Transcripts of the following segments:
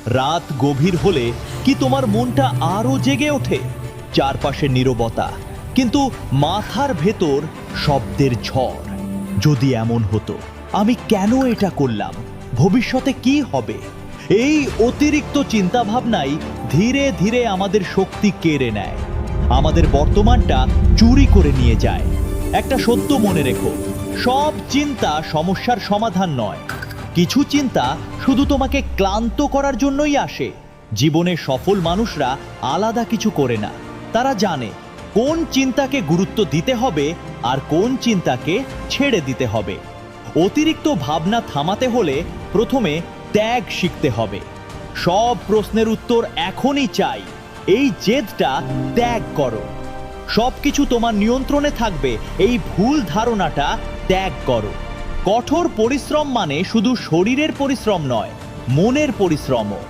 রাত গভীর হলে কি তোমার মনটা আরো জেগে ওঠে? চারপাশে নীরবতা, কিন্তু মাথার ভেতর শব্দের ঝড়। যদি এমন হতো, আমি কেন এটা করলাম, ভবিষ্যতে কি হবে? এই অতিরিক্ত চিন্তাভাবনাই ধীরে ধীরে আমাদের শক্তি কেড়ে নেয়, আমাদের বর্তমানটা চুরি করে নিয়ে যায়। একটা সত্য মনে রেখো, সব চিন্তা সমস্যার সমাধান নয়। কিছু চিন্তা শুধু তোমাকে ক্লান্ত করার জন্যই আসে। জীবনে সফল মানুষরা আলাদা কিছু করে না। তারা জানে কোন চিন্তাকে গুরুত্ব দিতে হবে আর কোন চিন্তাকে ছেড়ে দিতে হবে। অতিরিক্ত ভাবনা থামাতে হলে প্রথমে ত্যাগ শিখতে হবে। সব প্রশ্নের উত্তর এখনই চাই, এই জেদটা ত্যাগ করো। সবকিছু তোমার নিয়ন্ত্রণে থাকবে, এই ভুল ধারণাটা ত্যাগ করো। কঠোর পরিশ্রম মানে শুধু শরীরের পরিশ্রম নয়, মনের পরিশ্রমও।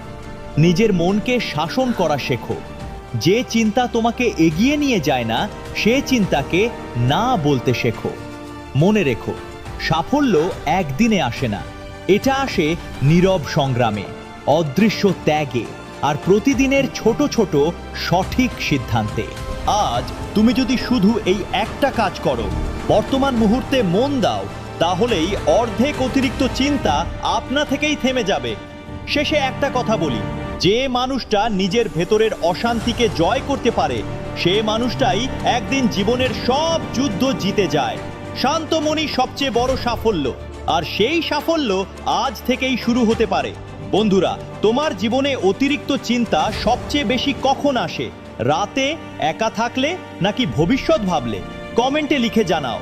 নিজের মনকে শাসন করা শেখো। যে চিন্তা তোমাকে এগিয়ে নিয়ে যায় না, সে চিন্তাকে না বলতে শেখো। মনে রেখো, সাফল্য একদিনে আসে না, এটা আসে নীরব সংগ্রামে, অদৃশ্য ত্যাগে আর প্রতিদিনের ছোট ছোট সঠিক সিদ্ধান্তে। আজ তুমি যদি শুধু এই একটা কাজ করো, বর্তমান মুহূর্তে মন দাও, তাহলেই অর্ধেক অতিরিক্ত চিন্তা আপনা থেকেই থেমে যাবে। শেষে একটা কথা বলি, যে মানুষটা নিজের ভেতরের অশান্তিকে জয় করতে পারে, সে মানুষটাই একদিন জীবনের সব যুদ্ধ জিতে যায়। শান্ত মনই সবচেয়ে বড় সাফল্য, আর সেই সাফল্য আজ থেকেই শুরু হতে পারে। বন্ধুরা, তোমার জীবনে অতিরিক্ত চিন্তা সবচেয়ে বেশি কখন আসে? রাতে, একা থাকলে, নাকি ভবিষ্যৎ ভাবলে? কমেন্টে লিখে জানাও।